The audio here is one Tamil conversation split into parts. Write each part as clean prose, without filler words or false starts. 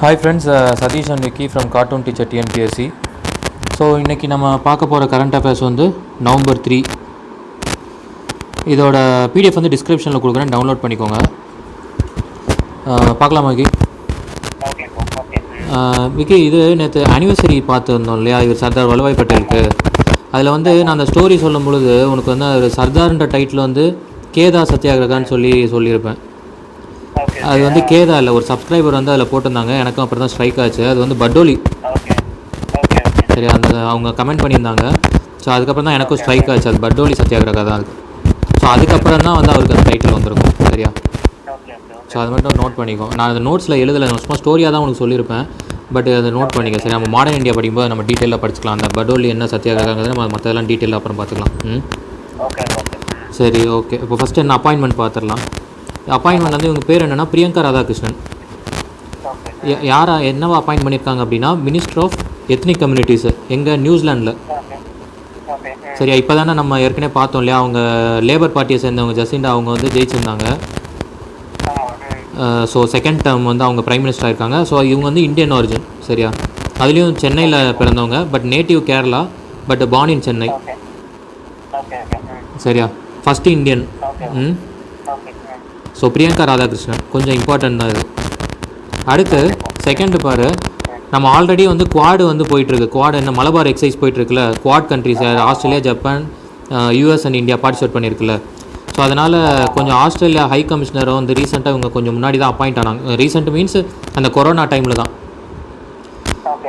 Hi friends, Satish and Vicky from Cartoon Teacher TNPSC. So இன்றைக்கி நம்ம பார்க்க போகிற கரண்ட் அஃபேர்ஸ் வந்து நவம்பர் 3. இதோட பிடிஎஃப் வந்து டிஸ்கிரிப்ஷனில் கொடுக்குறேன், டவுன்லோட் பண்ணிக்கோங்க. பார்க்கலாமா விக்கி? விக்கி, இது நேற்று ஆனிவர்சரி பார்த்துருந்தோம் இல்லையா, இவர் சர்தார் வல்லபாய் பட்டேலுக்கு. அதில் வந்து நான் அந்த ஸ்டோரி சொல்லும் பொழுது உனக்கு வந்து ஒரு சர்தார்ன்ற டைட்டில் வந்து கேதா சத்தியாகிரகான்னு சொல்லியிருப்பேன். அது வந்து கேதா இல்லை, ஒரு சப்ஸ்கிரைபர் வந்து அதில் போட்டிருந்தாங்க, எனக்கும் அப்புறம் தான் ஸ்ட்ரைக் ஆச்சு. அது வந்து பட்டோலி. சரி, அந்த அவங்க கமெண்ட் பண்ணியிருந்தாங்க. ஸோ அதுக்கப்புறம் தான் எனக்கும் ஸ்ட்ரைக் ஆச்சு, அது பட்டோலி சத்தியாகிரகா தான் அது. ஸோ அதுக்கப்புறம் தான் வந்து அவருக்கு அந்த டைட்டில் வந்திருக்கும். சரியா? ஸோ அது மட்டும் நோட் பண்ணிக்கோ. நான் அந்த நோட்ஸில் எழுதலை, சும்மா ஸ்டோரியாக தான் உனக்கு சொல்லியிருப்பேன். பட் அதை நோட் பண்ணிக்க. சரி, நம்ம மாடர்ன் இந்தியா படிக்கும்போது நம்ம டீட்டெயிலாக படிச்சுக்கலாம். அந்த பட்டோலி என்ன சத்தியாகிரகாங்கிறது நம்ம மற்றதெல்லாம் டீட்டெயிலாக அப்புறம் பார்த்துக்கலாம். சரி, ஓகே. இப்போ ஃபஸ்ட்டு என்ன அப்பாயின்மெண்ட் பார்த்துடலாம். அப்பாயின்மெண்ட் வந்து இவங்க பேர் என்னென்னா பிரியங்கா ராதாகிருஷ்ணன். என்னவா அப்பாயின்ட் பண்ணியிருக்காங்க அப்படின்னா மினிஸ்டர் ஆஃப் எத்னிக் கம்யூனிட்டிஸு, எங்கள் நியூசிலாண்டில். சரியா? இப்போ தானே நம்ம ஏற்கனவே பார்த்தோம் இல்லையா, அவங்க லேபர் பார்ட்டியை சேர்ந்தவங்க ஜசிண்டா அவங்க வந்து ஜெயிச்சிருந்தாங்க. ஸோ செகண்ட் டேர்ம் வந்து அவங்க பிரைம் மினிஸ்டராக இருக்காங்க. ஸோ இவங்க வந்து இந்தியன் ஆரிஜின். சரியா? அதுலேயும் சென்னையில் பிறந்தவங்க, but native Kerala, but born in Chennai. சரியா? First Indian. So Priyanka Radhakrishnan கொஞ்சம் இம்பார்ட்டன்ட் தான் இது. அடுத்து செகண்டு பாரு, நம்ம ஆல்ரெடி வந்து குவாடு வந்து போயிட்டுருக்கு. குவாடு என்ன, மலபார் எக்ஸசைஸ் போயிட்டுருக்குல்ல, Quad countries Australia, Japan, US and India participate பண்ணியிருக்குல்ல. ஸோ அதனால் கொஞ்சம் ஆஸ்திரேலியா ஹை கமிஷனரை வந்து ரீசெண்டாக இவங்க கொஞ்சம் முன்னாடி தான் அப்பாயிண்ட் ஆனாங்க. ரீசெண்ட் மீன்ஸ் அந்த கொரோனா டைமில் தான்.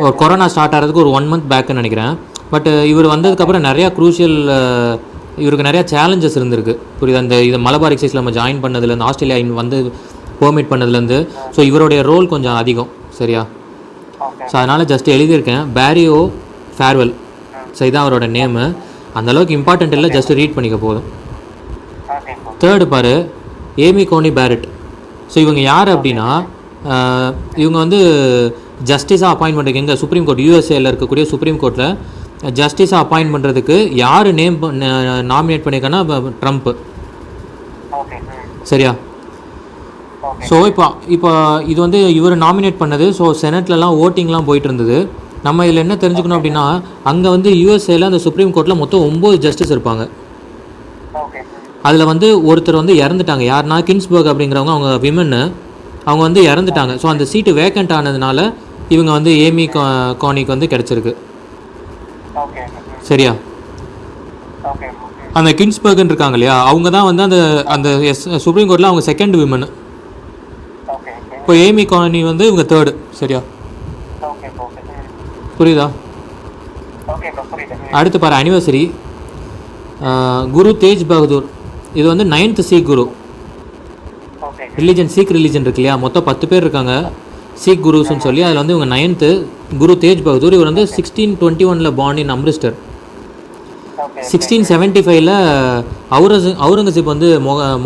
ஒரு கொரோனா ஸ்டார்ட் ஆகிறதுக்கு ஒரு 1 month பேக்குன்னு நினைக்கிறேன். பட் இவர் வந்ததுக்கப்புறம் நிறையா க்ரூஷியல், இவருக்கு நிறையா சேலஞ்சஸ் இருந்திருக்கு. புரியுது? இது மலபார் எக்ஸைஸில் நம்ம ஜாயின் பண்ணதுலேருந்து, ஆஸ்திரேலியா வந்து பெர்மிட் பண்ணதுலேருந்து. ஸோ இவருடைய ரோல் கொஞ்சம் அதிகம். சரியா? ஸோ அதனால் ஜஸ்ட் எழுதியிருக்கேன், பேரியோ ஃபேர்வெல். ஸோ இதுதான் அவரோட நேமு. அந்தளவுக்கு இம்பார்ட்டண்ட் இல்லை, ஜஸ்ட் ரீட் பண்ணிக்க போதும். தேர்டு பாரு, ஏமி கோனி பேரட். ஸோ இவங்க யார் அப்படின்னா, இவங்க வந்து ஜஸ்டிஸாக அப்பாயின்ட் பண்ணுறதுக்கு, எங்கள் சுப்ரீம் கோர்ட், யூஎஸ்ஏயில் இருக்கக்கூடிய சுப்ரீம் கோர்ட்டில் ஜஸ்டிஸாக அப்பாயின்ட் பண்ணுறதுக்கு யார் நாமினேட் பண்ணியிருக்காங்கன்னா ட்ரம்ப்பு. சரியா? ஸோ இப்போ இது வந்து இவர் நாமினேட் பண்ணது. ஸோ செனட்லலாம் ஓட்டிங்லாம் போயிட்டு இருந்தது. நம்ம இதில் என்ன தெரிஞ்சுக்கணும் அப்படின்னா, அங்கே வந்து யூஎஸ்ஏல அந்த சுப்ரீம் கோர்ட்டில் மொத்தம் 9 ஜஸ்டிஸ் இருப்பாங்க. அதில் வந்து ஒருத்தர் வந்து இறந்துட்டாங்க. யாருன்னா கின்ஸ்பர்க் அப்படிங்கிறவங்க, அவங்க விமன்னு, அவங்க வந்து இறந்துட்டாங்க. ஸோ அந்த சீட்டு வேக்கண்ட் ஆனதுனால இவங்க வந்து ஏமி கோனிக்கு வந்து கிடச்சிருக்கு. சரியா? அந்த கின்ஸ்பர்க்னு இருக்காங்க இல்லையா, அவங்க தான் வந்து அந்த சுப்ரீம் கோர்ட்டில் அவங்க செகண்ட் விமன். இப்போ ஏமி கோனி வந்து இவங்க தேர்டு. சரியா? புரியுதா? அடுத்து பாரு, அனிவர்சரி. குரு தேஜ் பகதூர், இது வந்து 9th சீக் குரு. ரிலீஜன் சீக் ரிலீஜன் இருக்கு இல்லையா, மொத்தம் 10 பேர் இருக்காங்க சீக் குருஸ்ன்னு சொல்லி. அதில் வந்து இவங்க 9th குரு தேஜ் பகதூர். இவர் வந்து 1621 பார்ன் இன் அம்ரிஸ்டர். 1675 அவுரங்கசீப் வந்து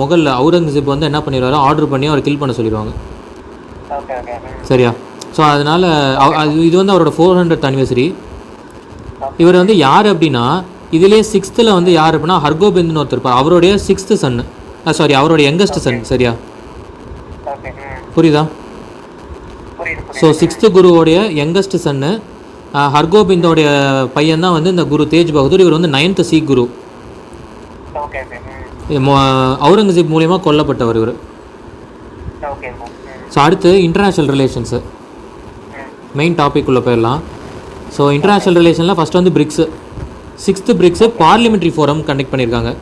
முகல் அவுரங்கசீப் வந்து என்ன பண்ணிடுவாரோ, ஆர்டர் பண்ணி அவரை கில் பண்ண சொல்லிடுவாங்க. சரியா? ஸோ அதனால் இது வந்து அவரோட 400th அனிவர்சரி. இவர் வந்து யார் அப்படின்னா, இதுலேயே 6th வந்து யார் அப்படின்னா ஹர்கோபிந்த்னு ஒருத்தர் இருப்பார். அவருடைய 6th சன்னு, சாரி அவருடைய யங்கஸ்ட் சன். சரியா? புரியுதா? ஸோ 6th குருவோடைய யங்கஸ்ட் சன்னு ஹர்கோபிந்தோடைய பையன் தான் வந்து இந்த குரு தேஜ் பகதூர். இவர் வந்து 9th சீக் குரு. அவுரங்கசீப் மூலியமாக கொல்லப்பட்டவர் இவர். ஸோ அடுத்து இன்டர்நேஷ்னல் ரிலேஷன்ஸு, மெயின் டாபிக் உள்ள போயிடலாம். ஸோ இன்டர்நேஷ்னல் ரிலேஷனில் ஃபஸ்ட்டு வந்து bricks. 6th bricks parliamentary forum conduct பண்ணியிருக்காங்க.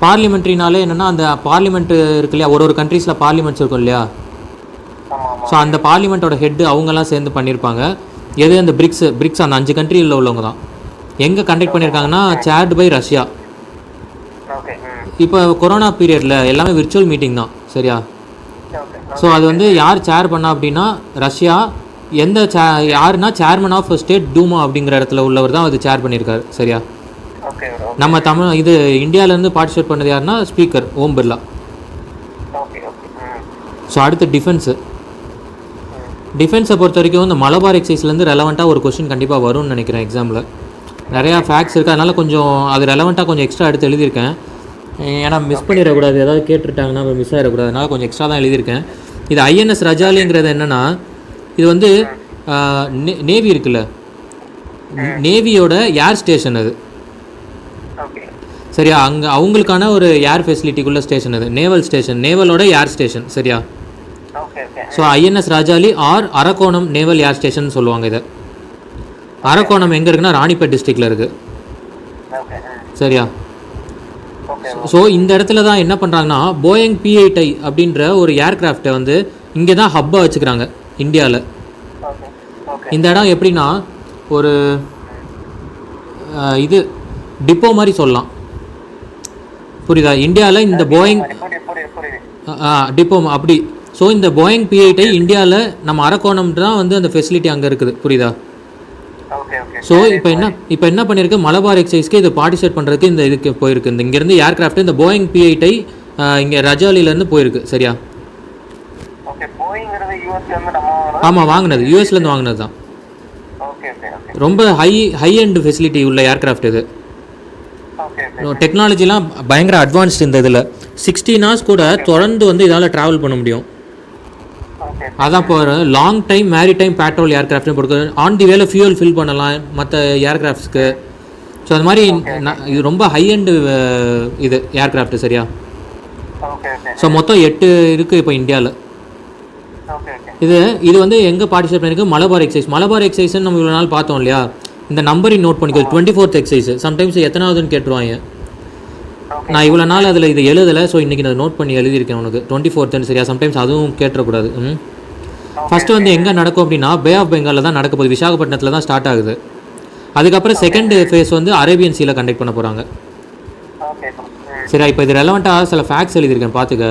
பார்லிமெண்ட்ரினாலே என்னென்னா, அந்த பார்லிமெண்ட் இருக்கு இல்லையா, ஒரு கண்ட்ரீஸில் பார்லிமெண்ட்ஸ் இருக்கும் இல்லையா. ஸோ அந்த பார்லிமெண்ட்டோட ஹெட்டு அவங்கெல்லாம் சேர்ந்து பண்ணியிருப்பாங்க. எது அந்த பிரிக்ஸ் அந்த 5 கண்ட்ரியில் உள்ளவங்க தான். எங்கே கண்டக்ட் பண்ணியிருக்காங்கன்னா சேர்டு பை ரஷ்யா. இப்போ கொரோனா பீரியடில் எல்லாமே விர்ச்சுவல் மீட்டிங் தான். சரியா? ஸோ அது வந்து யார் சேர் பண்ணா அப்படின்னா ரஷ்யா. யாருன்னா சேர்மன் ஆஃப் ஸ்டேட் டூமா அப்படிங்கிற இடத்துல உள்ளவர் தான் அது சேர் பண்ணியிருக்காரு. சரியா? நம்ம இது இந்தியாவிலேருந்து பார்ட்டிசிபேட் பண்ணது யாருன்னா ஸ்பீக்கர் ஓம் பிர்லா. ஸோ அடுத்து டிஃபென்ஸை பொறுத்த வரைக்கும் இந்த மலபார் எக்ஸைஸ்லேருந்து ரெலவெண்ட்டாக ஒரு கொஸ்டின் கண்டிப்பாக வரும்னு நினைக்கிறேன் எக்ஸாமில். நிறையா ஃபேக்ட்ஸ் இருக்குது, அதனால் கொஞ்சம் அது ரெலவெண்ட்டாக கொஞ்சம் எக்ஸ்ட்ரா எடுத்து எழுதியிருக்கேன். ஏன்னா மிஸ் பண்ணிடக்கூடாது, ஏதாவது கேட்டுட்டாங்கன்னா மிஸ் ஆகிடக்கூடாது, அதனால் கொஞ்சம் எக்ஸ்ட்ரா தான் எழுதியிருக்கேன். இது ஐஎன்எஸ் ரஜாலிங்கிறது என்னென்னா, இது வந்து நேவி இருக்குல்ல, நேவியோட ஏர் ஸ்டேஷன் அது. சரியா, அங்கே அவங்களுக்கான ஒரு ஏர் ஃபெசிலிட்டிக்குள்ள ஸ்டேஷன் அது, நேவல் ஸ்டேஷன், நேவலோட ஏர் ஸ்டேஷன். சரியா. So INS Rajali or Arakkonam naval air station சொல்லுவாங்க இதை. அரக்கோணம் எங்கே இருக்குன்னா ராணிப்பேட் டிஸ்ட்ரிக்டில் இருக்குது. சரியா. ஸோ இந்த இடத்துல தான் என்ன பண்ணுறாங்கன்னா போயிங் P8I அப்படின்ற ஒரு ஏர்க்ராஃப்டை வந்து இங்கே தான் ஹப்பாக வச்சுக்கிறாங்க இந்தியாவில். இந்த இடம் எப்படின்னா ஒரு இது டிப்போ மாதிரி சொல்லலாம், புரியுதா? இந்தியாவில் இந்த போயிங் டிப்போ அப்படி. ஸோ இந்த போயிங் P8I இந்தியாவில் நம்ம அரக்கோணம் தான் வந்து அந்த ஃபெசிலிட்டி அங்கே இருக்குது, புரியுதா? ஸோ இப்போ என்ன பண்ணியிருக்கு, மலபார் எக்ஸைஸ்க்கு இது பார்ட்டிசிபேட் பண்ணுறதுக்கு இந்த இதுக்கு போயிருக்கு. இந்த இங்கேருந்து ஏர்க்ராஃப்ட் இந்த போயிங் P8I இங்கே ரஜாலிலேருந்து போயிருக்கு. சரியா. ஆமாம், வாங்கினது யூஎஸ்லேருந்து வாங்கினது தான். ரொம்ப ஹை எண்ட் ஃபெசிலிட்டி உள்ள ஏர்க்ராஃப்ட் இது. டெக்னாலஜிலாம் பயங்கர அட்வான்ஸ்டு இந்த இதில். 16 hours கூட தொடர்ந்து வந்து இதால் ட்ராவல் பண்ண முடியும். அதான் இப்போ லாங் டைம் மேரிடைம் பேட்ரோல் ஏர்க்ராஃப்ட்னு போட்டு ஆன் தி வேல ஃபியூல் ஃபில் பண்ணலாம் மற்ற ஏர்க்ராஃப்ட்ஸ்க்கு. ஸோ அது மாதிரி இது ரொம்ப ஹை எண்டு இது ஏர்க்ராஃப்ட். சரியா. ஸோ மொத்தம் 8 இருக்குது இப்போ இந்தியாவில். இது வந்து எங்கே பார்ட்டிசிபேட் பண்ணியிருக்கு, மலபார் எக்ஸைஸ். மலபார் எக்ஸைஸ்ன்னு நம்ம இவ்வளோ நாள் பார்த்தோம் இல்லையா, இந்த நம்பரிங் நோட் பண்ணிக்கோ. 24th exercise. சம்டைம்ஸ் எத்தனாவதுன்னு கேட்டுருவாங்க. நான் இவ்வளோ நாள் அதில் இது எழுதலை, ஸோ இன்றைக்கி நான் நோட் பண்ணி எழுதியிருக்கேன் உனக்கு 24th. சரியா. சம்டைம்ஸ் அதுவும் கேட்டுறக்கூடாது. ஃபஸ்ட்டு வந்து எங்கே நடக்கும் அப்படின்னா பே ஆஃப் பெங்காலில் தான் நடக்க போகுது, விசாகப்பட்டினத்தில் தான் ஸ்டார்ட் ஆகுது. அதுக்கப்புறம் செகண்ட் ஃபேஸ் வந்து அரேபியன் சீல கண்டக்ட் பண்ண போகிறாங்க. சரியா. இப்போ இது ரெலவெண்ட்டாக சில ஃபேக்ட்ஸ் எழுதியிருக்கேன் பார்த்துக்க.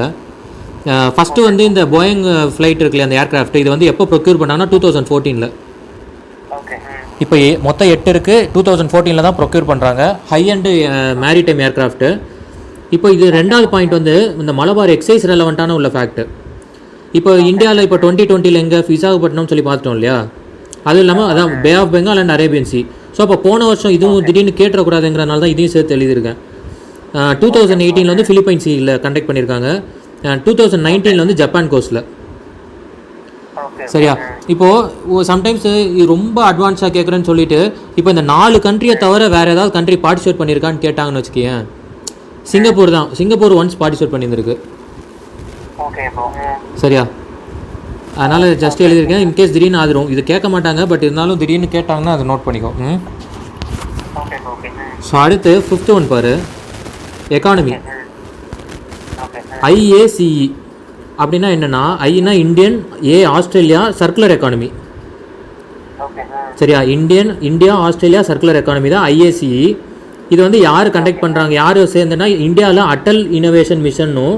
ஃபஸ்ட்டு வந்து இந்த போயிங் ஃப்ளைட் இருக்குல்ல அந்த ஏர்க்ராஃப்ட், இது வந்து எப்போ ப்ரொக்யூர் பண்ணாங்கன்னா 2014. இப்போ மொத்தம் 8 இருக்குது, 2014 தான் ப்ரொக்யூர் பண்ணுறாங்க. High and maritime aircraft. இப்போ இது ரெண்டாவது பாயிண்ட் வந்து இந்த மலபார் எக்ஸைஸ் ரெலவெண்ட்டான உள்ள ஃபேக்ட். இப்போ இந்தியாவில் இப்போ 2020 எங்கே விசாகப்பட்டினம் சொல்லி பார்த்துட்டோம் இல்லையா, அதுவும் இல்லாமல் அதான் Bay of Bengal and Arabian sea. So அப்போ போன வருஷம் இதுவும் திடீர்னு கேட்டுறக்கூடாதுங்கிறனால தான் இதையும் சேர்த்து எழுதியிருக்கேன். 2018 வந்து ஃபிலிப்பைன் சீயில் கண்டக்ட் பண்ணியிருக்காங்க. 2019 வந்து ஜப்பான் கோஸ்ட்டில். சரியா. இப்போது சம்டைம்ஸ் ரொம்ப அட்வான்ஸாக கேட்குறேன்னு சொல்லிட்டு இப்போ இந்த 4 கண்ட்ரியை தவிர வேறு ஏதாவது கண்ட்ரி பார்ட்டிசிபேட் பண்ணியிருக்கான்னு கேட்டாங்கன்னு வச்சுக்கேன். சிங்கப்பூர் தான். சிங்கப்பூர் ஒன்ஸ் பார்ட்டிசிபேட் பண்ணியிருந்திருக்கு. சரியா. அதனால் ஜஸ்ட் எழுதியிருக்கேன். இன்கேஸ் திடீர்னு ஆதிரும் இது கேட்க மாட்டாங்க, பட் இருந்தாலும் திடீர்னு கேட்டாங்கன்னா அதை நோட் பண்ணிக்கோ. ஸோ அடுத்து 5th ஒன் பாரு, எக்கானமி. IACE அப்படின்னா என்னென்னா, Aina Indian, Australia circular economy. சரியா. இந்தியா ஆஸ்திரேலியா சர்க்குலர் எக்கானமி தான் IACE. இது வந்து யார் கண்டக்ட் பண்ணுறாங்க, யார் சேர்ந்துன்னா இந்தியாவில் அட்டல் இனோவேஷன் மிஷனும்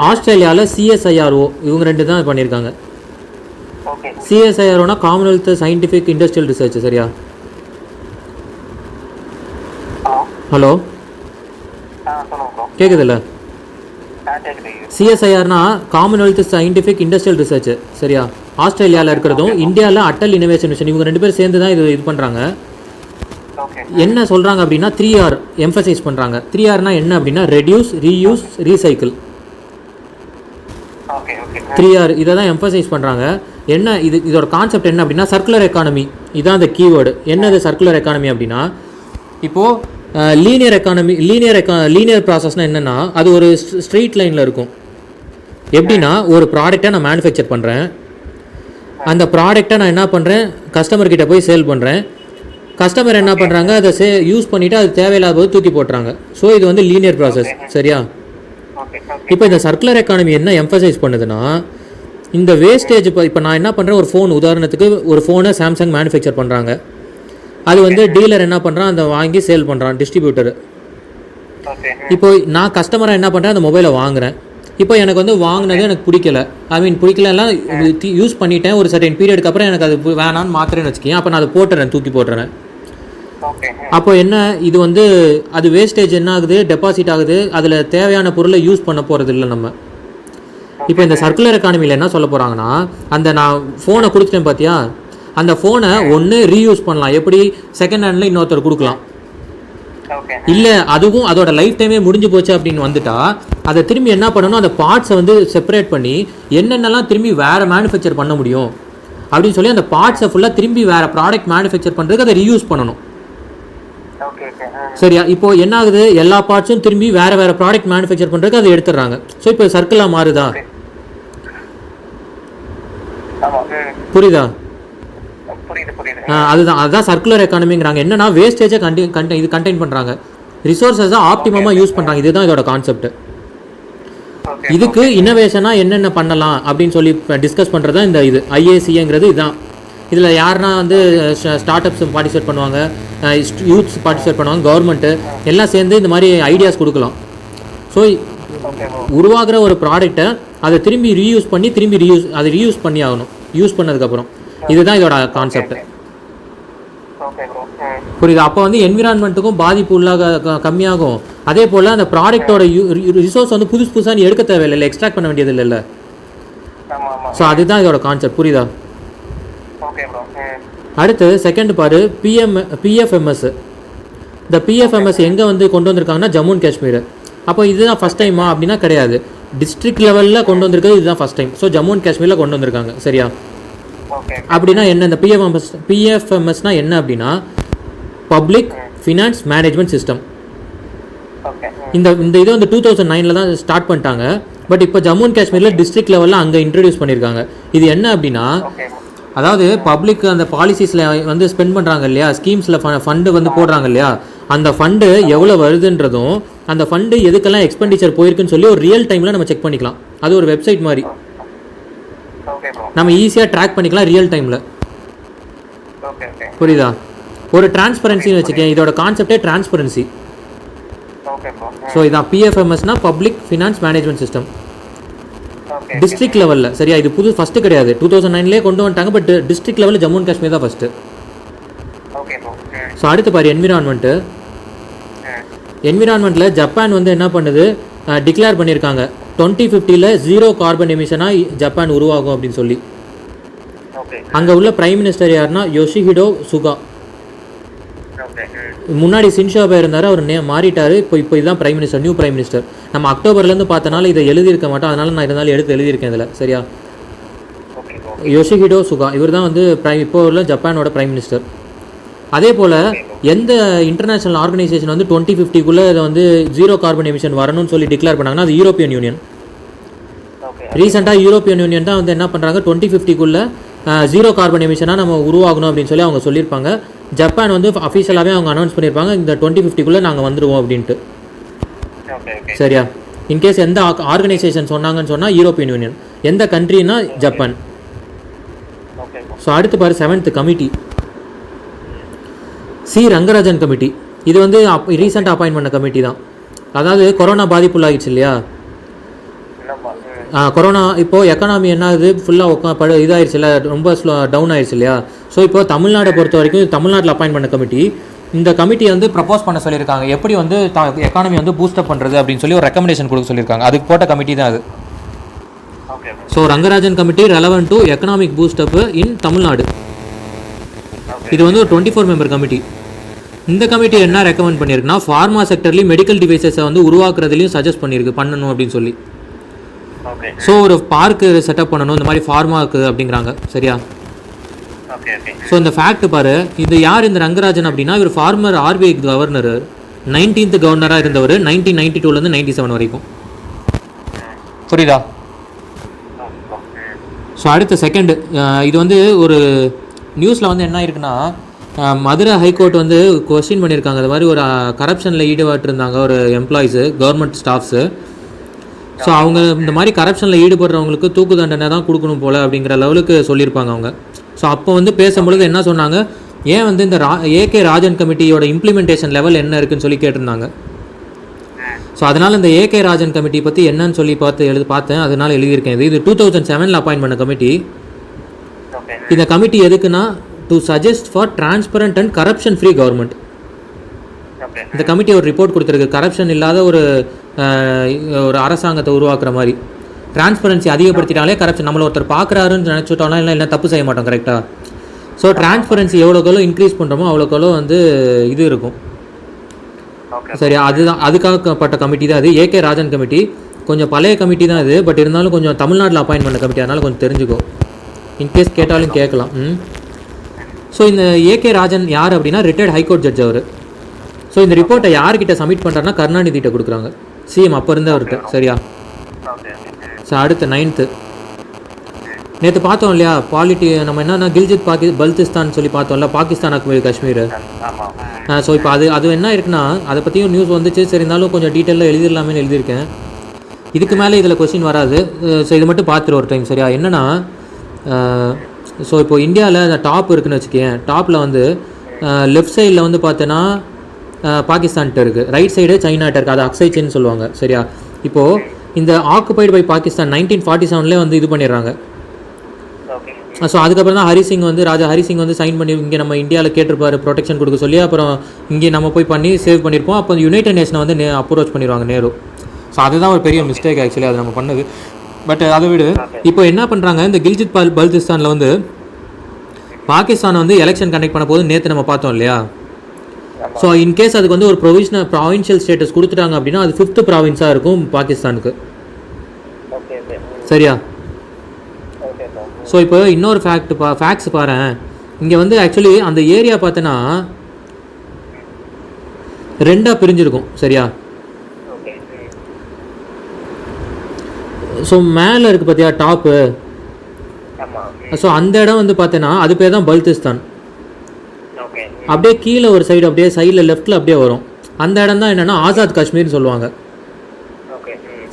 ஆஸ்திரேலியாவில் CSIRO, இவங்க 2 தான் பண்ணியிருக்காங்க. CSIROனா காமன்வெல்த் சயின்டிஃபிக் இண்டஸ்ட்ரியல் ரிசர்ச். சரியா. ஹலோ, கேட்குதுல்ல? CSIRனா காமன்வெல்த் சயின்டிஃபிக் இண்டஸ்ட்ரியல் ரிசர்ச். சரியா. ஆஸ்திரேலியாவில் இருக்கிறதும் இந்தியாவில் அட்டல் இனோவேஷன் மிஷன், இவங்க 2 பேர் சேர்ந்து தான் இது பண்ணுறாங்க. என்ன சொல்கிறாங்க அப்படின்னா 3R எம்ஃபசைஸ் பண்ணுறாங்க. 3Rனா என்ன அப்படின்னா ரெடியூஸ், ரீயூஸ், ரீசைக்கிள். 3R இதை தான் எம்ஃபசைஸ் பண்ணுறாங்க. என்ன இதோட கான்செப்ட் என்ன அப்படின்னா சர்க்குலர் எக்கானமி. இதுதான் அந்த கீவேர்டு. என்னது சர்க்குலர் எக்கானமி அப்படின்னா, இப்போது லீனியர் ப்ராசஸ்னால் என்னென்னா அது ஒரு ஸ்ட்ரெயிட் லைனில் இருக்கும். எப்படின்னா ஒரு ப்ராடக்டை நான் மேனுஃபேக்சர் பண்ணுறேன், அந்த ப்ராடக்டை நான் என்ன பண்ணுறேன், கஸ்டமர்கிட்ட போய் சேல் பண்ணுறேன். கஸ்டமர் என்ன பண்ணுறாங்க, அதை யூஸ் பண்ணிவிட்டு அது தேவையில்லாத போது தூக்கி போட்டுறாங்க. ஸோ இது வந்து லீனியர் ப்ராசஸ். சரியா. இப்போ இந்த சர்க்குலர் எக்கானமி என்ன எம்ஃபசைஸ் பண்ணுதுன்னா, இந்த வேஸ்டேஜ் இப்போ நான் என்ன பண்ணுறேன், ஒரு ஃபோன் உதாரணத்துக்கு ஒரு ஃபோனை சாம்சங் மேனுஃபேக்சர் பண்ணுறாங்க. அது வந்து டீலர் என்ன பண்ணுறான், அதை வாங்கி சேல் பண்ணுறான், டிஸ்ட்ரிபியூட்டர். இப்போ நான் கஸ்டமராக என்ன பண்ணுறேன், அந்த மொபைலை வாங்குகிறேன். இப்போ எனக்கு வந்து வாங்கினது எனக்கு பிடிக்கலலாம் யூஸ் பண்ணிட்டேன். ஒரு சர்டன் பீரியடுக்கு அப்புறம் எனக்கு அது வேணான்னு மாத்திரன்னு வச்சுக்கேன். அப்போ நான் அதை போட்டுறேன், தூக்கி போட்டுறேன். அப்போ என்ன, இது வந்து அது வேஸ்டேஜ் என்ன ஆகுது, டெபாசிட் ஆகுது. அதில் தேவையான பொருளை யூஸ் பண்ண போகிறது இல்லை நம்ம. இப்போ இந்த சர்க்குலர் எக்கானமியில் என்ன சொல்ல போகிறாங்கன்னா, அந்த நான் ஃபோனை கொடுத்துட்டேன் பார்த்தியா, அந்த ஃபோனை ஒன்று ரீயூஸ் பண்ணலாம். எப்படி, செகண்ட் ஹேண்டில் இன்னொருத்தர் கொடுக்கலாம். இல்லை அதுவும் அதோட லைஃப் டைமே முடிஞ்சு போச்சு அப்படின்னு வந்துட்டா அதை திரும்பி என்ன பண்ணணும், அந்த பார்ட்ஸை வந்து செப்பரேட் பண்ணி என்னென்னலாம் திரும்பி வேறு மேனுஃபேக்சர் பண்ண முடியும், அப்படின்னு சொல்லி அந்த பார்ட்ஸை ஃபுல்லாக திரும்பி வேறு ப்ராடக்ட் மேனுஃபேக்சர் பண்ணுறதுக்கு அதை ரீயூஸ் பண்ணணும். சரியா? இப்போ என்ன ஆகுது, எல்லா பார்ட்ஸும் திரும்பி வேறு வேறு ப்ராடக்ட் மேனுஃபேக்சர் பண்ணுறதுக்கு அதை எடுத்துடுறாங்க. ஸோ இப்போ சர்க்கிளாக மாறுதா? புரியுதா? அதுதான் சர்க்குலர் எக்கானமிங்கிறாங்க. என்னன்னா வேஸ்டேஜை இது கண்டெயின் பண்ணுறாங்க, ரிசோர்ஸஸை ஆப்டிமமாக யூஸ் பண்ணுறாங்க. இதுதான் இதோட கான்செப்ட். இதுக்கு இன்னோவேஷனாக என்னென்ன பண்ணலாம் அப்படின்னு சொல்லி டிஸ்கஸ் பண்ணுறது தான் இந்த இது ஐஏசிங்கிறது. இதுதான் இதில் யாருன்னா வந்து ஸ்டார்ட் அப்ஸ் பார்ட்டிசிபேட் பண்ணுவாங்க, யூத்ஸ் பார்ட்டிசிபேட் பண்ணுவாங்க, கவர்மெண்ட்டு எல்லாம் சேர்ந்து இந்த மாதிரி ஐடியாஸ் கொடுக்கலாம். ஸோ உருவாகிற ஒரு ப்ராடக்டை அதை திரும்பி ரீயூஸ் பண்ணி ஆகணும், யூஸ் பண்ணதுக்கப்புறம். இதுதான் இதோட கான்செப்ட். புரியுது? அப்போ வந்து என்விரான்மெண்ட்டுக்கும் பாதிப்பு உள்ளாக கம்மியாகும். அதே போல் அந்த ப்ராடக்டோட ரிசோர்ஸ் வந்து புதுசாக நீ எடுக்க தேவையில்லை, எக்ஸ்ட்ராக்ட் பண்ண வேண்டியது இல்லைல்ல. ஸோ அதுதான் இதோட கான்செப்ட். புரியுதா? அடுத்து செகண்ட் பாரு, பிஎஃப்எம்எஸ். இந்த பிஎஃப்எம்எஸ் எங்கே வந்து கொண்டு வந்திருக்காங்கன்னா ஜம்மு அண்ட் காஷ்மீர். அப்போ இதுதான் ஃபஸ்ட் டைமா அப்படின்னா கிடையாது, டிஸ்ட்ரிக்ட் லெவலில் கொண்டு வந்திருக்கிறது இதுதான் first time. So Jammu and காஷ்மீரில் கொண்டு வந்திருக்காங்க. சரியா? அப்படின்னா என்ன, இந்த பிஎஃப்எம்எஸ்னா என்ன அப்படின்னா பப்ளிக் ஃபினான்ஸ் மேனேஜ்மெண்ட் சிஸ்டம். இந்த இது வந்து 2009 தான் ஸ்டார்ட் பண்ணிட்டாங்க. பட் இப்போ ஜம்மு அண்ட் காஷ்மீரில் டிஸ்ட்ரிக்ட் லெவலில் அங்கே இன்ட்ரடியூஸ் பண்ணியிருக்காங்க. இது என்ன அப்படின்னா, அதாவது பப்ளிக் அந்த பாலிசிஸில் வந்து ஸ்பெண்ட் பண்ணுறாங்க இல்லையா, ஸ்கீம்ஸில் ஃபண்டு வந்து போடுறாங்க இல்லையா, அந்த ஃபண்டு எவ்வளோ வருதுன்றதும் அந்த ஃபண்டு எதுக்கெல்லாம் எக்ஸ்பெண்டிச்சர் போயிருக்குன்னு சொல்லி ஒரு ரியல் டைமில் நம்ம செக் பண்ணிக்கலாம். அது ஒரு வெப்சைட் மாதிரி நம்ம ஈஸியாக ட்ராக் பண்ணிக்கலாம் ரியல் டைமில். புரியுதா? ஒரு டிரான்ஸ்பரன்சின்னு வச்சுக்கேன். இதோட கான்செப்டே டிரான்ஸ்பரன்சி. ஸோ இதான் பிஎஃப்எம்எஸ்னா public finance management system, district லெவலில். சரியா? இது ஃபஸ்ட்டு கிடையாது, 2009 கொண்டு வந்துட்டாங்க. பட் டிஸ்ட்ரிக்ட் லெவலில் ஜம்மு அண்ட் காஷ்மீர் தான் ஃபஸ்ட்டு. ஸோ அடுத்து பாரு, என்விரான்மெண்ட்டில் ஜப்பான் வந்து என்ன பண்ணுது, டிக்ளேர் பண்ணியிருக்காங்க 2050 0 கார்பன் எமிஷனாக ஜப்பான் உருவாகும் அப்படின்னு சொல்லி. அங்கே உள்ள பிரைம் மினிஸ்டர் யாருன்னா யோஷிஹிடோ சுகா. முன்னாடி சின்ஷோபே இருந்தார், அவர் மாறிட்டார். இப்போ இதுதான் prime minister, new prime minister. நம்ம அக்டோபர்லேருந்து பார்த்தனால இதை எழுதியிருக்க மாட்டோம், அதனால நான் இருந்தாலும் எழுதியிருக்கேன் இதில். சரியா? யோஷிஹிடோ சுகா இவர் தான் வந்து இப்போ உள்ள ஜப்பானோட பிரைம் மினிஸ்டர். அதே போல் எந்த இன்டர்நேஷ்னல் ஆர்கனைசேஷன் வந்து 2050 இதை வந்து 0 கார்பன் எமிஷன் வரணும்னு சொல்லி டிக்ளேர் பண்ணாங்கன்னா அது யூரோப்பியன் யூனியன். ரீசெண்டாக யூரோப்பியன் யூனியன் தான் வந்து என்ன பண்ணுறாங்க, 2050 0 கார்பன் எமிஷனாக நம்ம உருவாகணும் அப்படின்னு சொல்லி அவங்க சொல்லியிருப்பாங்க. ஜப்பான் வந்து அஃபிஷியலாகவே அவங்க அனௌன்ஸ் பண்ணியிருப்பாங்க, இந்த 2050 நாங்கள் வந்துடுவோம் அப்படின்ட்டு. சரியா? இன்கேஸ் எந்த ஆர்கனைசேஷன் சொன்னாங்கன்னு சொன்னால் யூரோப்பியன் யூனியன், எந்த கண்ட்ரின்னா ஜப்பான். ஸோ அடுத்து பாரு, 7th கமிட்டி, ரங்கராஜன் கமிட்டி. இது வந்து ரீசெண்டாக அப்பாயின்ட் பண்ண கமிட்டி தான். அதாவது கொரோனா பாதிப்புள்ளாகிடுச்சு இல்லையா, கொரோனா இப்போது எக்கனாமி என்ன ஆகுது, ஃபுல்லாக இதாகிடுச்சு இல்லை, ரொம்ப டவுன் ஆகிடுச்சு இல்லையா. ஸோ இப்போ தமிழ்நாடை பொறுத்த வரைக்கும் தமிழ்நாட்டில் அப்பாயின்ட் பண்ண கமிட்டி. இந்த கமிட்டியை வந்து ப்ரப்போஸ் பண்ண சொல்லியிருக்காங்க, எப்படி வந்து எக்கானமி வந்து பூஸ்டப் பண்ணுறது அப்படின்னு சொல்லி ஒரு ரெக்கமெண்டேஷன் கொடுக்க சொல்லியிருக்காங்க. அதுக்கு போட்ட கமிட்டி தான் அது. So Rangarajan committee relevant to economic boost up இன் தமிழ்நாடு. இது வந்து ஒரு 24 மெம்பர் கமிட்டி. இந்த கமிட்டி என்ன ரெக்கமெண்ட் பண்ணியிருக்குன்னா, ஃபார்மா செக்டர்லேயும் மெடிக்கல் டிவைசஸை வந்து உருவாக்குறதுலையும் சஜஸ்ட் பண்ணணும் அப்படின்னு சொல்லி. ஸோ ஒரு பார்க்கு செட்டப் பண்ணணும் இந்த மாதிரி ஃபார்மாவுக்கு அப்படிங்கிறாங்க. சரியா? ஸோ இந்த ஃபேக்ட் பாரு, இது யார் இந்த ரங்கராஜன் அப்படின்னா, இவர் ஃபார்மர் ஆர்பிஐ கவர்னர், 19th கவர்னராக இருந்தவர் 1992 97 வரைக்கும். புரியுதா? ஸோ அடுத்த செகண்ட், இது வந்து ஒரு நியூஸில் வந்து என்ன இருக்குன்னா, மதுரை ஹைகோர்ட் வந்து கொஸ்டின் பண்ணியிருக்காங்க. அது மாதிரி ஒரு கரப்ஷனில் ஈடுபட்டிருந்தாங்க ஒரு எம்ப்ளாயீஸு, கவர்மெண்ட் ஸ்டாஃப்ஸு. ஸோ அவங்க இந்த மாதிரி கரப்ஷனில் ஈடுபடுறவங்களுக்கு தூக்கு தண்டனை தான் கொடுக்கணும் போல் அப்படிங்கிற லெவலுக்கு சொல்லியிருப்பாங்க அவங்க. ஸோ அப்போ வந்து பேசும்பொழுது என்ன சொன்னாங்க, ஏன் வந்து இந்த ஏகே ராஜன் கமிட்டியோட இம்ப்ளிமெண்டேஷன் லெவல் என்ன இருக்குன்னு சொல்லி கேட்டிருந்தாங்க. ஸோ அதனால் இந்த ஏகே ராஜன் கமிட்டி பற்றி என்னன்னு சொல்லி பார்த்தேன், அதனால் எழுதியிருக்கேன். இது 2007 அப்பாயின்ட் பண்ண கமிட்டி. இந்த கமிட்டி எதுக்குன்னா, to suggest for transparent and corruption free government. இந்த கமிட்டி ஒரு ரிப்போர்ட் கொடுத்துருக்கு, கரப்ஷன் இல்லாத ஒரு அரசாங்கத்தை உருவாக்குற மாதிரி. டிரான்ஸ்பரன்சி அதிகப்படுத்திட்டாலே கரப்ஷன், நம்மளை ஒருத்தர் பார்க்குறாருன்னு நினச்சிட்டோம்னா இல்லை தப்பு செய்ய மாட்டோம். கரெக்டாக? ஸோ டிரான்ஸ்பரன்சி எவ்வளோக்கெவ்வளோ இன்க்ரீஸ் பண்ணுறோமோ அவ்வளோக்கெவ்வளோ வந்து இது இருக்கும். சரி, அதுக்காகப்பட்ட கமிட்டி தான் அது, ஏகே ராஜன் கமிட்டி. கொஞ்சம் பழைய கமிட்டி தான் இது, பட் இருந்தாலும் கொஞ்சம் தமிழ்நாட்டில் அப்பாயின்ட் பண்ண கமிட்டி, அதனால் கொஞ்சம் தெரிஞ்சுக்கோ. இன்கேஸ் கேட்டாலும் கேட்கலாம். ஸோ இந்த ஏகே ராஜன் யார் அப்படின்னா ரிட்டையர்ட் ஹைகோர்ட் ஜட்ஜ் அவர். ஸோ இந்த ரிப்போர்ட்டை யார்கிட்ட சப்மிட் பண்ணுறாருன்னா கருணாநிதிகிட்ட கொடுக்குறாங்க, சிஎம் அப்போ இருந்தவர்கிட்ட. சரியா? ஸோ அடுத்து 9th நேற்று பார்த்தோம் இல்லையா நம்ம என்னன்னா கில்ஜித் பல்திஸ்தான் சொல்லி பார்த்தோம்ல, பாகிஸ்தான் காஷ்மீர். ஸோ இப்போ அது என்ன இருக்குன்னா அதை பற்றியும் நியூஸ் வந்துச்சு. சரி இருந்தாலும் கொஞ்சம் டீட்டெயிலாக எழுதிடலாமேன்னு எழுதியிருக்கேன். இதுக்கு மேலே இதில் கொஸ்டின் வராது. ஸோ இது மட்டும் பார்த்துரு ஒரு டைம். சரியா? என்னென்னா ஸோ இப்போது இந்தியாவில் அந்த டாப் இருக்குதுன்னு வச்சுக்கேன். டாப்பில் வந்து லெஃப்ட் சைடில் வந்து பார்த்தோன்னா பாகிஸ்தான்கிட்ட இருக்குது, ரைட் சைடு சைனாட்ட இருக்குது. அது அக்ஸை சின்னு சொல்லுவாங்க. சரியா? இப்போது இந்த ஆக்குபைடு பை பாகிஸ்தான் 1947 வந்து இது பண்ணிடுறாங்க. ஸோ அதுக்கப்புறம் தான் ஹரிசிங் வந்து ராஜா ஹரிசிங் வந்து சைன் பண்ணி இங்கே நம்ம இந்தியாவில் கேட்டிருப்பாரு ப்ரொடெக்ஷன் கொடுக்க சொல்லி. அப்புறம் இங்கே நம்ம போய் பண்ணி சேவ் பண்ணியிருப்போம். அப்போ யுனைடெட் நேஷனை வந்து அப்ரோச் பண்ணிடுவாங்க நேரு. ஸோ அதுதான் ஒரு பெரிய மிஸ்டேக் ஆக்சுவலி அது நம்ம பண்ணது. பட் அதை விட இப்போ என்ன பண்ணுறாங்க, இந்த கில்ஜித் பல்திஸ்தானில் வந்து பாகிஸ்தான் வந்து எலெக்ஷன் கண்டக்ட் பண்ண போது நேற்று நம்ம பார்த்தோம் இல்லையா. ஸோ இன்கேஸ் அதுக்கு வந்து ஒரு ப்ராவின்ஷியல் ஸ்டேட்டஸ் கொடுத்துட்டாங்க அப்படின்னா அது 5th ப்ராவின்ஸாக இருக்கும் பாகிஸ்தானுக்கு. சரியா? ஸோ இப்போ இன்னொரு ஃபேக்ட்ஸ் பாரு. இங்கே வந்து ஆக்சுவலி அந்த ஏரியா பார்த்தோன்னா 2ஆக பிரிஞ்சிருக்கும். சரியா? ஸோ மேலே இருக்குது பார்த்தியா டாப்பு. ஸோ அந்த இடம் வந்து பார்த்தோன்னா அது பேர் தான் பல்திஸ்தான். அப்படியே கீழே ஒரு சைடு அப்படியே சைடில் லெஃப்டில் அப்படியே வரும். அந்த இடம் தான் என்னென்னா ஆசாத் காஷ்மீர்னு சொல்லுவாங்க.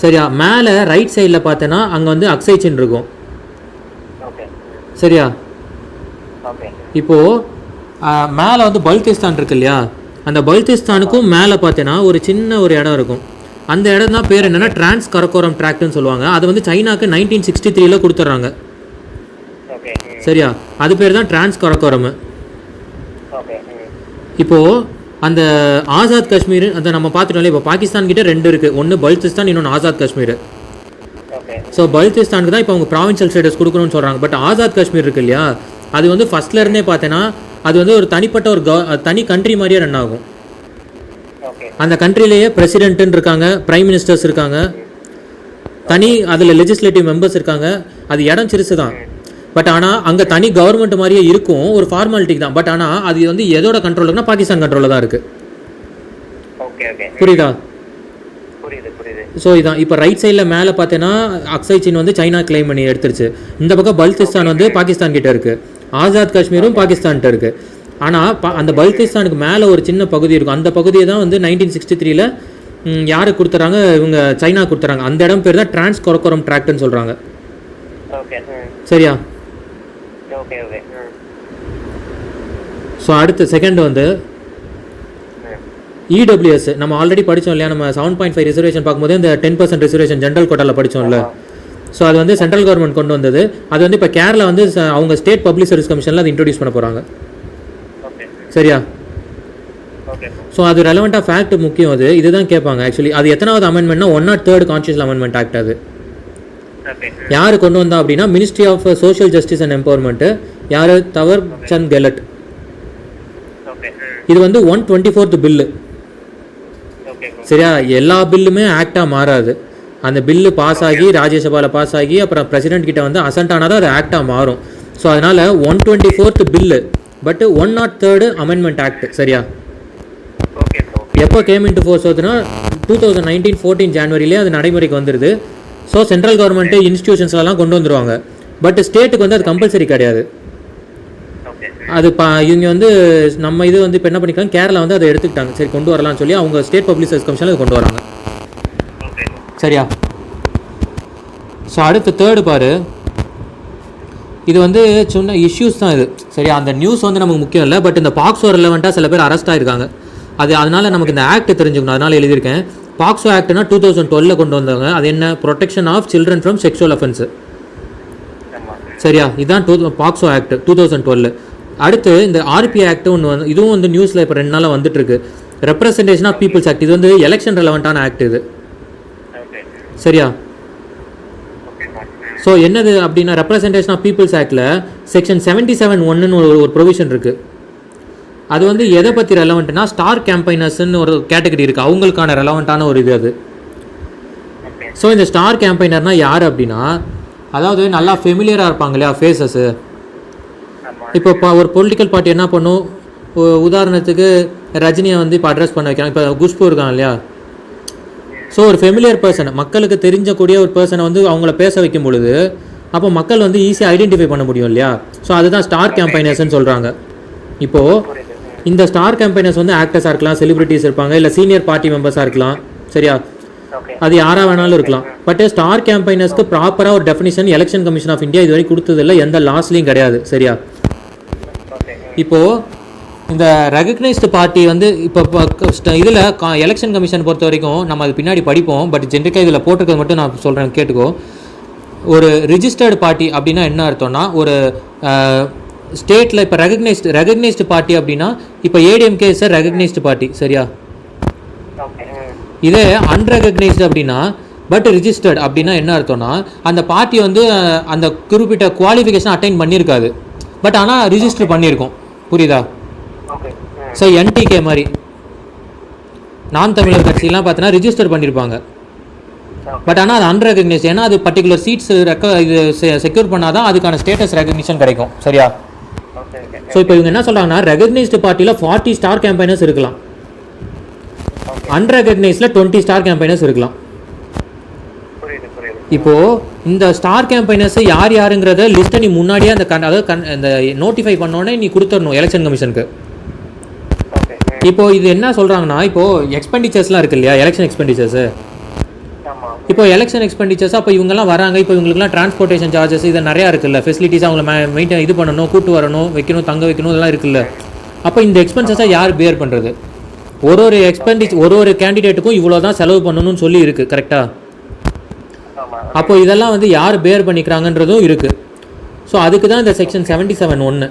சரியா? மேலே ரைட் சைடில் பார்த்தோன்னா அங்கே வந்து அக்ஸை சின் இருக்கும். சரியா? இப்போது மேலே வந்து பல்திஸ்தான் இருக்கு இல்லையா, அந்த பல்திஸ்தானுக்கும் மேலே பார்த்தோன்னா ஒரு சின்ன ஒரு இடம் இருக்கும். அந்த இடம் தான் பேர் என்னென்னா டிரான்ஸ் கரக்கோரம் ட்ராக்ட்னு சொல்லுவாங்க. அது வந்து சைனாக்கு 1963 கொடுத்துட்றாங்க. சரியா? அது பேர் தான் டிரான்ஸ் கரக்கோரம். இப்போது அந்த ஆசாத் காஷ்மீர் அதை நம்ம பார்த்துட்டோம்ல. இப்போ பாகிஸ்தான் கிட்டே 2 இருக்குது, ஒன்று பல்திஸ்தான், இன்னொன்று ஆசாத் காஷ்மீர். ஸோ பல்திஸ்தானுக்கு தான் இப்போ அவங்க ப்ராவின்ஷியல் ஸ்டேட்டஸ் கொடுக்கணும்னு சொல்கிறாங்க. பட் ஆசாத் காஷ்மீர் இருக்கு இல்லையா, அது வந்து ஃபஸ்ட்லேருந்தே பார்த்தேன்னா அது வந்து ஒரு தனிப்பட்ட ஒரு தனி கண்ட்ரி மாதிரியே ரன் ஆகும். அந்த கண்ட்ரிலேயே பிரசிடென்ட்டுன்னு இருக்காங்க, பிரைம் மினிஸ்டர்ஸ் இருக்காங்க, தனி அதில் லெஜிஸ்லேட்டிவ் மெம்பர்ஸ் இருக்காங்க. அது இடம் சிறுசு தான். பட் ஆனால் அங்கே தனி கவர்மெண்ட் மாதிரியே இருக்கும், ஒரு ஃபார்மாலிட்டிக்கு தான். பட் ஆனால் அது வந்து எதோட கண்ட்ரோல் இருக்குன்னா பாகிஸ்தான் கண்ட்ரோலில் தான் இருக்குது. புரியுதா? ஸோ இதான் இப்போ ரைட் சைடில் மேலே பார்த்தீங்கன்னா அக்ஸை சின் வந்து சைனா கிளைம் பண்ணி எடுத்துருச்சு. இந்த பக்கம் பல்திஸ்தான் வந்து பாகிஸ்தான் கிட்டே இருக்குது, ஆசாத் காஷ்மீரும் பாகிஸ்தான்கிட்ட இருக்குது. ஆனால் அந்த பல்திஸ்தானுக்கு மேலே ஒரு சின்ன பகுதி இருக்கும். அந்த பகுதியை தான் வந்து 1963 யாரு கொடுத்துறாங்க, இவங்க சைனா கொடுத்துறாங்க. அந்த இடம் பேர் தான் டிரான்ஸ் கரக்கோரம் ட்ராக்ட்னு சொல்கிறாங்க. சரியா? ஸோ அடுத்து செகண்ட் வந்து இடபிள்யூஎஸ். நம்ம ஆல்ரெடி படித்தோம் இல்லையா, நம்ம 7.5 ரிசர்வேஷன் பார்க்கும்போது இந்த 10% ரிசர்வேஷன் ஜென்ரல் கோட்டாவில் படித்தோம்ல. ஸோ அது வந்து சென்ட்ரல் கவர்மெண்ட் கொண்டு வந்தது. அது வந்து இப்போ கேரளா வந்து அவங்க ஸ்டேட் பப்ளிக் சர்வீஸ் கமிஷனில் அதை இன்ட்ரோடியூஸ் பண்ண போகிறாங்க. சரியா? ஸோ அது ரெலவெண்ட்டாக ஃபேக்ட் முக்கியம். அது இதுதான் கேட்பாங்க ஆக்சுவலி. அது எத்தனாவது அமெண்ட்மெண்ட்னா 103rd கான்ஸ்டியூஷனல் அமெண்ட்மெண்ட் ஆக்ட். அது யார் கொண்டு வந்தா அப்படின்னா ministry of social justice and empowerment. யார்? தவர் சந்த் கெலட். இது வந்து 124th பில்லு. சரியா? எல்லா பில்லுமே ஆக்டாக மாறாது. அந்த பில்லு பாஸ் ஆகி ராஜ்யசபாவில் பாஸ் ஆகி அப்புறம் பிரசிடென்ட் கிட்ட வந்து அசன்ட் ஆனால் தான் அது ஆக்டாக மாறும். ஸோ அதனால் 124th bill, but 103rd amendment act. சரியா? எப்போ கேம் இன்டு ஃபோர்ஸ் ஆகுதுன்னா 2019 ஜனவரியிலே அது நடைமுறைக்கு வந்துடுது. ஸோ சென்ட்ரல் கவர்மெண்ட்டு இன்ஸ்டியூஷன்ஸ்லாம் கொண்டு வந்துடுவாங்க. பட் ஸ்டேட்டுக்கு வந்து அது கம்பல்சரி கிடையாது. அது இவங்க வந்து நம்ம இது வந்து இப்போ என்ன பண்ணிக்கலாம், கேரளா வந்து அதை எடுத்துக்கிட்டாங்க. சரி கொண்டு வரலாம்னு சொல்லி அவங்க ஸ்டேட் பப்ளிக் சர்வீஸ் கமிஷனில் அதை கொண்டு வராங்க. சரியா? ஸோ அடுத்து தேர்டு பாரு. இது வந்து சின்ன இஷ்யூஸ் தான் இது. சரியா? அந்த நியூஸ் வந்து நமக்கு முக்கியம் இல்லை. பட் இந்த பாக்ஸோ ரெலவெண்ட்டாக சில பேர் அரெஸ்ட் ஆகிருக்காங்க. அதனால் நமக்கு இந்த ஆக்ட் தெரிஞ்சுக்கணும். அதனால் எழுதியிருக்கேன். பாக்ஸோ ஆக்ட்னா 2012 கொண்டு வந்தாங்க. அது என்ன? Protection of children from sexual offence. சரியா? இதுதான் பாக்ஸோ ஆக்ட் 2012. அடுத்து இந்த ஆர்பி ஆக்ட் ஒன்று வந்து இதுவும் வந்து நியூஸில் இப்போ 2 நாளாக வந்துட்டுருக்கு. Representation of people's act. இது வந்து எலெக்ஷன் ரெலவெண்ட்டான ஆக்ட் இது. சரியா? ஸோ என்னது அப்படின்னா ரெப்ரசன்டேஷன் ஆஃப் பீப்புள்ஸ் ஆக்டில் செக்ஷன் 77(1)ன்னு ஒரு ப்ரொவிஷன் இருக்குது. அது வந்து எதை பற்றி ரெலவெண்ட்னா ஸ்டார் கேம்பைனர்ஸ்ன்னு ஒரு கேட்டகரி இருக்குது, அவங்களுக்கான ரெலவெண்ட்டான ஒரு இது அது. ஸோ இந்த ஸ்டார் கேம்பைனர்னால் யார் அப்படின்னா அதாவது நல்லா ஃபெமிலியராக இருப்பாங்க இல்லையா ஃபேஸஸ்ஸு. ஆமா. இப்போ ஒரு பொலிட்டிக்கல் பார்ட்டி என்ன பண்ணும், உதாரணத்துக்கு ரஜினியை வந்து இப்போ அட்ரஸ் பண்ண வைக்கிறாங்க, இப்போ குஷ்பு இருக்காங்க இல்லையா. ஸோ ஒரு ஃபெமிலியர் பர்சன், மக்களுக்கு தெரிஞ்சக்கூடிய ஒரு பர்சனை வந்து அவங்கள பேச வைக்கும் பொழுது அப்போ மக்கள் வந்து ஈஸியாக ஐடென்டிஃபை பண்ண முடியும் இல்லையா. ஸோ அதுதான் ஸ்டார் கேம்பைனர்ஸ்ன்னு சொல்கிறாங்க. இப்போது இந்த ஸ்டார் கேம்பைனர்ஸ் வந்து ஆக்டர்ஸாக இருக்கலாம், செலிபிரிட்டிஸ் இருப்பாங்க, இல்லை சீனியர் பார்ட்டி மெம்பர்ஸாக இருக்கலாம், சரியா, அது யாராக வேணாலும் இருக்கலாம். பட் ஸ்டார் கேம்பைனர்ஸ்க்கு ப்ராப்பராக ஒரு definition election commission of India இதுவரை கொடுத்ததில்லை, எந்த லாஸ்லையும் கிடையாது, சரியா. இப்போது இந்த ரெகக்னைஸ்டு பார்ட்டி வந்து இப்போ இதில் எலெக்ஷன் கமிஷன் பொறுத்த வரைக்கும் நம்ம அது பின்னாடி படிப்போம், பட் ஜென்ரிக்காக இதில் போட்டிருக்கிறது மட்டும் நான் சொல்கிறேன் கேட்டுக்கோ. ஒரு ரிஜிஸ்டர்டு பார்ட்டி அப்படின்னா என்ன அர்த்தம்னா, ஒரு ஸ்டேட்டில் இப்போ ரெகக்னைஸ்டு பார்ட்டி அப்படின்னா இப்போ ஏடிஎம்கே இஸ் ரெகக்னைஸ்டு பார்ட்டி, சரியா. இதே அன்ரெகக்னைஸ்டு அப்படின்னா பட் ரிஜிஸ்டர்ட் அப்படின்னா என்ன அர்த்தம்னா, அந்த பார்ட்டி வந்து அந்த குறிப்பிட்ட குவாலிஃபிகேஷன் அட்டைன் பண்ணியிருக்காது, பட் ஆனால் ரிஜிஸ்டர் பண்ணியிருக்கோம், புரியுதா. ஸோ என்டிகே மாதிரி நான் தமிழர் கட்சியெலாம் பார்த்தீங்கன்னா ரிஜிஸ்டர் பண்ணியிருப்பாங்க, பட் ஆனால் அது அன்ரெகக்னைஸ், ஏன்னா அது பர்டிகுலர் சீட்ஸ் இது செக்யூர் பண்ணால் தான் அதுக்கான ஸ்டேட்டஸ் ரெகக்னிஷன் கிடைக்கும், சரியா. ஸோ இப்போ இவங்க என்ன சொல்கிறாங்கன்னா, ரெகக்னைஸ்டு பார்ட்டியில் 40 ஸ்டார் கேம்பைனர்ஸ் இருக்கலாம், அன்ரெகக்னைஸ்டில் 20 ஸ்டார் கேம்பைனர்ஸ் இருக்கலாம். இப்போது இந்த ஸ்டார் கேம்பைனர்ஸ் யார் யாருங்கிறத லிஸ்ட்டை நீ முன்னாடியே அந்த நோட்டிஃபை பண்ணோன்னே நீ கொடுத்துடணும் எலெக்ஷன் கமிஷனுக்கு. இப்போது இது என்ன சொல்கிறாங்கன்னா, இப்போது எக்ஸ்பெண்டிச்சர்ஸ்லாம் இருக்குது இல்லையா, எலெக்ஷன் எக்ஸ்பெண்டிச்சர்ஸு. இப்போ எலெக்ஷன் எக்ஸ்பெண்டிச்சர்ஸ் அப்போ இவங்கெல்லாம் வராங்க, இப்போ இவங்களுக்குலாம் டிரான்ஸ்போர்ட்டேஷன் சார்ஜஸ் இது நிறையா இருக்குல்ல, ஃபெசிலிட்டிஸ் அவங்கள மெயின்டைன் இது பண்ணணும், கூட்டு வரணும், வைக்கணும், தங்க வைக்கணும், இதெல்லாம் இருக்குல்ல. அப்போ இந்த எக்ஸ்பென்சஸை யார் பேர் பண்ணுறது? ஒரு எக்ஸ்பெண்டிச்சர் ஒரு கேண்டிடேட்டுக்கும் இவ்வளோ தான் செலவு பண்ணணும்னு சொல்லி இருக்குது, கரெக்டாக. அப்போ இதெல்லாம் வந்து யார் பேர் பண்ணிக்கிறாங்கன்றதும் இருக்குது. ஸோ அதுக்கு தான் இந்த செக்ஷன் 77(1)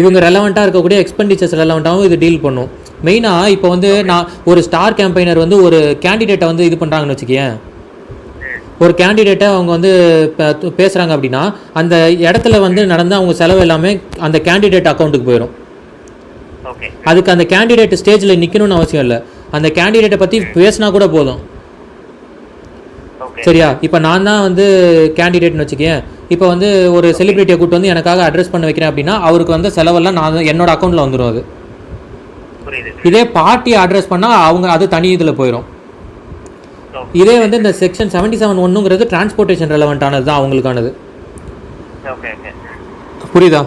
இவங்க ரெலவெண்ட்டாக இருக்கக்கூடிய எக்ஸ்பெண்டிச்சர்ஸ் ரெலவெண்ட்டாகவும் இது டீல் பண்ணும். மெயினாக இப்போ வந்து நான் ஒரு ஸ்டார் கேம்பைனர் வந்து ஒரு கேண்டிடேட்டை வந்து இது பண்ணுறாங்கன்னு வச்சுக்கேன், ஒரு கேண்டிடேட்டை அவங்க வந்து பேசுகிறாங்க அப்படின்னா அந்த இடத்துல வந்து நடந்து அவங்க செலவு எல்லாமே அந்த கேண்டிடேட் அக்கௌண்ட்டுக்கு போயிடும். அதுக்கு அந்த கேண்டிடேட் ஸ்டேஜில் நிற்கணும்னு அவசியம் இல்லை, அந்த கேண்டிடேட்டை பற்றி பேசினா கூட போதும், சரியா. இப்போ நான் தான் வந்து கேண்டிடேட்னு வச்சுக்கேன், இப்போ வந்து ஒரு செலிபிரிட்டியை கூப்பிட்டு வந்து எனக்காக அட்ரஸ் பண்ண வைக்கிறேன் அப்படின்னா அவருக்கு வந்து செலவெல்லாம் நான் என்னோட அக்கௌண்ட்டில் வந்துடும். அது இதே பார்ட்டியை அட்ரஸ் பண்ணால் அவங்க அது தனி இதில் போயிடும். இதே வந்து இந்த செக்ஷன் 77(1)ங்கிறது டிரான்ஸ்போர்ட்டேஷன் ரெலவெண்ட்டானது தான் அவங்களுக்கானது, புரியுதா.